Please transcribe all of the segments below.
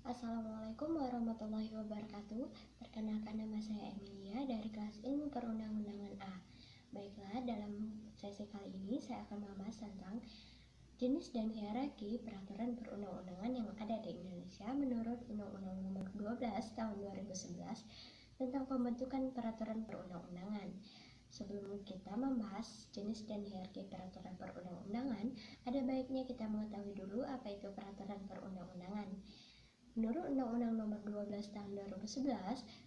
Assalamualaikum warahmatullahi wabarakatuh. Perkenalkan, nama saya Emilia dari kelas Ilmu Perundang-undangan A. Baiklah, dalam sesi kali ini saya akan membahas tentang jenis dan hierarki peraturan perundang-undangan yang ada di Indonesia menurut Undang-Undang Nomor 12 Tahun 2011 tentang pembentukan peraturan perundang-undangan. Sebelum kita membahas jenis dan hierarki peraturan perundang-undangan, ada baiknya kita mengetahui dulu apa itu peraturan perundang-undangan. Menurut Undang-Undang Nomor 12 Tahun 2011,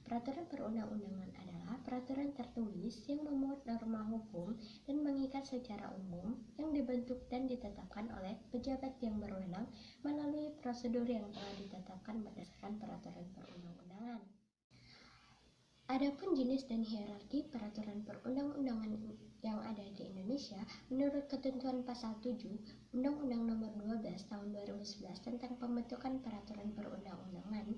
peraturan perundang-undangan adalah peraturan tertulis yang memuat norma hukum dan mengikat secara umum yang dibentuk dan ditetapkan oleh pejabat yang berwenang melalui prosedur yang telah ditetapkan berdasarkan peraturan perundang-undangan. Adapun jenis dan hierarki peraturan perundang-undangan yang ada di Indonesia menurut ketentuan pasal 7 Undang-Undang Nomor 12 Tahun 2011 tentang pembentukan peraturan perundang-undangan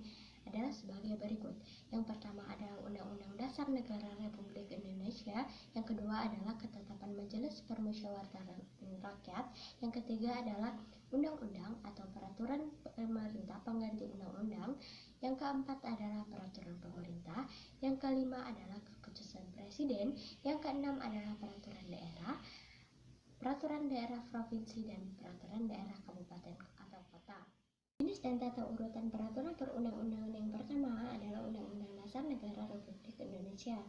adalah sebagai berikut. Yang pertama adalah Undang-Undang Dasar Negara Republik Indonesia, yang kedua adalah Ketetapan Majelis Permusyawaratan Rakyat, yang ketiga adalah Undang-Undang atau Peraturan Pemerintah Pengganti Undang-Undang, yang keempat adalah Peraturan Pemerintah, yang kelima adalah Keputusan Presiden, yang keenam adalah Peraturan Daerah Provinsi, dan Peraturan Daerah Kabupaten atau Kota. Jenis dan tata urutan peraturan perundang-undangan yang pertama adalah Undang-Undang Dasar Negara Republik Indonesia.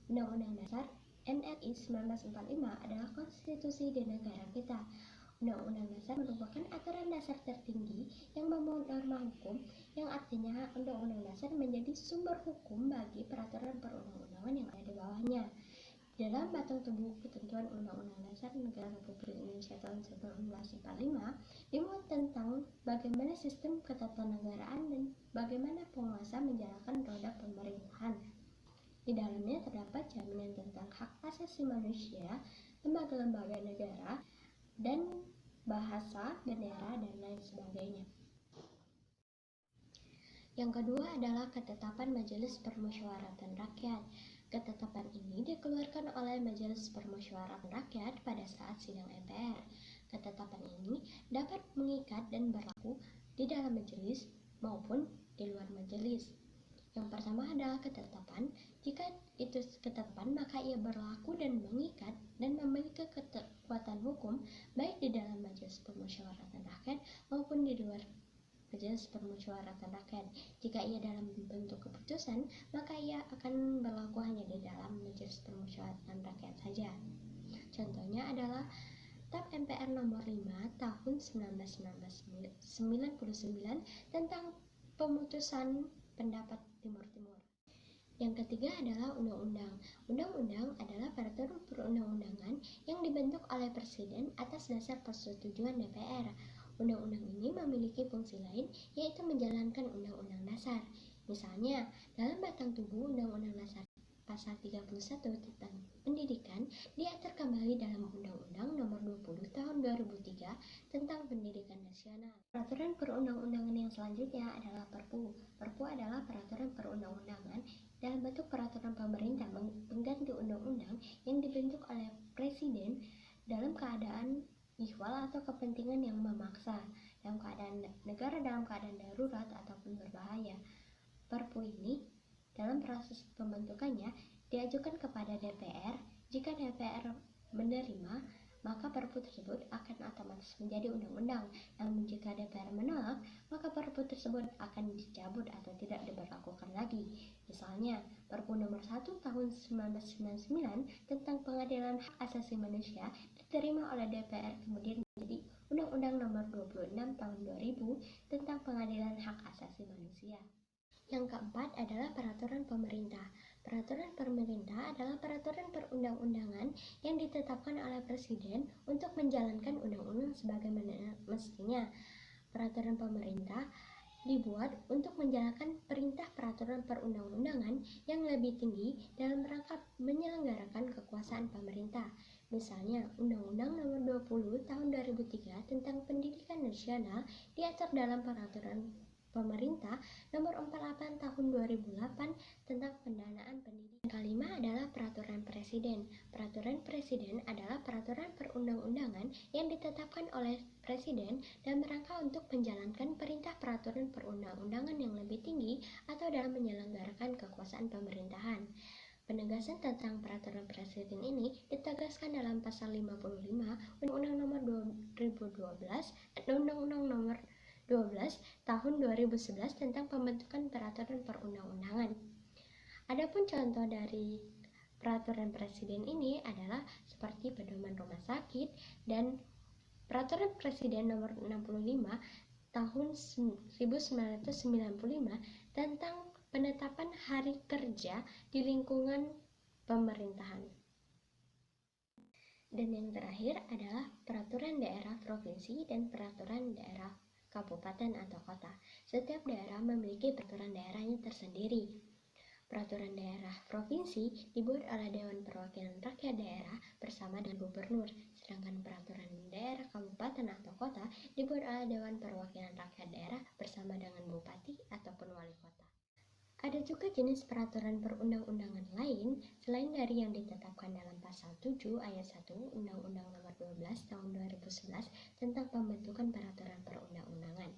Undang-Undang Dasar NRI 1945 adalah konstitusi di negara kita. Undang-Undang Dasar merupakan aturan dasar tertinggi yang memuat norma hukum, yang artinya Undang-Undang Dasar menjadi sumber hukum bagi peraturan perundang-undangan yang ada di bawahnya. Dalam batang tubuh ketentuan Undang-Undang Dasar Negara Republik Indonesia tahun 1945 dimuat tentang bagaimana sistem ketatanegaraan dan bagaimana penguasa menjalankan roda pemerintahan. Di dalamnya terdapat jaminan tentang hak asasi manusia, lembaga-lembaga negara, dan bahasa, bendera, dan lain sebagainya. Yang kedua adalah Ketetapan Majelis Permusyawaratan Rakyat. Ketetapan ini dikeluarkan oleh Majelis Permusyawaratan Rakyat pada saat sidang MPR. Ketetapan ini dapat mengikat dan berlaku di dalam majelis maupun di luar majelis. Yang pertama adalah ketetapan. Jika itu ketetapan, maka ia berlaku dan mengikat dan memiliki kekuatan hukum baik di dalam Majelis Permusyawaratan Rakyat maupun di luar Majelis Permusyawaratan Rakyat. Jika ia dalam bentuk keputusan, maka ia akan berlaku hanya di dalam Majelis Permusyawaratan Rakyat saja. Contohnya adalah TAP MPR nomor 5 tahun 1999 tentang pemutusan pendapat Timur-Timur. Yang ketiga adalah undang-undang. Undang-undang adalah peraturan perundang-undangan yang dibentuk oleh Presiden atas dasar persetujuan DPR. Undang-undang ini memiliki fungsi lain, yaitu menjalankan Undang-Undang Dasar. Misalnya, dalam batang tubuh Undang-Undang Dasar pasal 31 tentang pendidikan diatur kembali dalam Undang-Undang Nomor 20 Tahun 2003 tentang Pendidikan Nasional. Peraturan perundang-undangan yang selanjutnya adalah Perpu. Perpu adalah peraturan perundang-undangan dalam bentuk peraturan pemerintah pengganti undang-undang yang dibentuk oleh Presiden dalam keadaan ihwal atau kepentingan yang memaksa, dalam keadaan negara dalam keadaan darurat ataupun berbahaya. Perpu ini dalam proses pembentukannya diajukan kepada DPR. Jika DPR menerima, maka Perpu tersebut akan otomatis menjadi undang-undang. Namun jika DPR menolak, maka Perpu tersebut akan dicabut atau tidak diberlakukan lagi. Misalnya, Perpu nomor 1 tahun 1999 tentang Pengadilan Hak Asasi Manusia diterima oleh DPR kemudian menjadi Undang-Undang Nomor 26 tahun 2000 tentang Pengadilan Hak Asasi Manusia. Yang keempat adalah peraturan pemerintah. Peraturan pemerintah adalah peraturan perundang-undangan yang ditetapkan oleh Presiden untuk menjalankan undang-undang sebagaimana mestinya. Peraturan pemerintah dibuat untuk menjalankan perintah peraturan perundang-undangan yang lebih tinggi dalam rangka menyelenggarakan kekuasaan pemerintah. Misalnya, Undang-Undang Nomor 20 Tahun 2003 tentang Pendidikan Nasional diatur dalam peraturan Pemerintah Nomor 48 Tahun 2008 tentang pendanaan pendidikan. Yang kelima adalah Peraturan Presiden. Peraturan Presiden adalah peraturan perundang-undangan yang ditetapkan oleh Presiden dan berangka untuk menjalankan perintah peraturan perundang-undangan yang lebih tinggi atau dalam menyelenggarakan kekuasaan pemerintahan. Penegasan tentang peraturan presiden ini ditegaskan dalam pasal 55 Undang-Undang Nomor 2012 dan Undang-Undang Nomor 12 Tahun 2011 tentang pembentukan peraturan perundang-undangan. Adapun contoh dari peraturan presiden ini adalah seperti pedoman rumah sakit dan peraturan presiden nomor 65 tahun 1995 tentang penetapan hari kerja di lingkungan pemerintahan. Dan yang terakhir adalah peraturan daerah provinsi dan peraturan daerah kabupaten atau kota. Setiap daerah memiliki peraturan daerahnya tersendiri. Peraturan daerah provinsi dibuat oleh Dewan Perwakilan Rakyat Daerah bersama dengan gubernur, sedangkan peraturan daerah kabupaten atau kota dibuat oleh Dewan Perwakilan Rakyat Daerah bersama dengan bupati ataupun wali kota. Ada juga jenis peraturan perundang-undangan lain selain dari yang ditetapkan dalam pasal 7 ayat 1 Undang-Undang Nomor 12 Tahun 2011 tentang pembentukan peraturan perundang-undangan.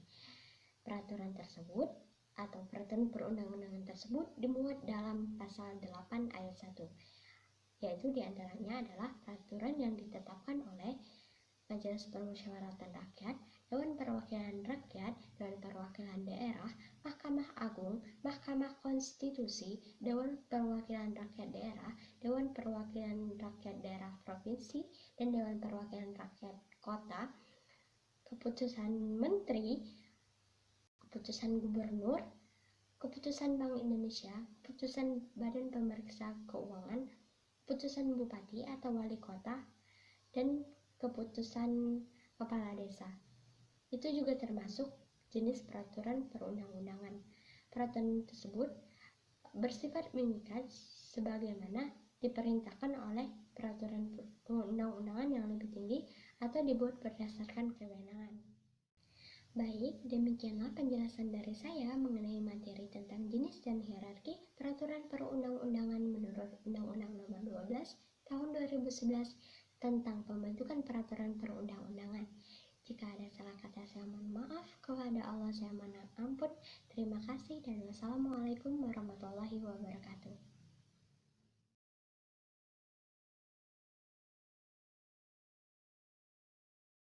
Peraturan tersebut atau peraturan perundang-undangan tersebut dimuat dalam pasal 8 ayat 1, yaitu diantaranya adalah peraturan yang ditetapkan oleh Majelis Permusyawaratan Rakyat, Dewan Perwakilan Rakyat, Dewan Perwakilan Daerah, Mahkamah Agung, Mahkamah Konstitusi, Dewan Perwakilan Rakyat Daerah, Dewan Perwakilan Rakyat Daerah Provinsi, dan Dewan Perwakilan Rakyat Kota, keputusan Menteri, keputusan Gubernur, keputusan Bank Indonesia, keputusan Badan Pemeriksa Keuangan, keputusan Bupati atau Wali Kota, dan keputusan kepala desa. Itu juga termasuk jenis peraturan perundang-undangan. Peraturan tersebut bersifat mengikat sebagaimana diperintahkan oleh peraturan perundang-undangan yang lebih tinggi atau dibuat berdasarkan kewenangan. Baik, demikianlah penjelasan dari saya mengenai materi tentang jenis dan hierarki peraturan perundang-undangan menurut Undang-Undang Nomor 12 Tahun 2011 tentang pembentukan peraturan perundang-undangan. Jika ada salah kata saya mohon maaf, kepada Allah saya mohon ampun. Terima kasih dan wassalamualaikum warahmatullahi wabarakatuh.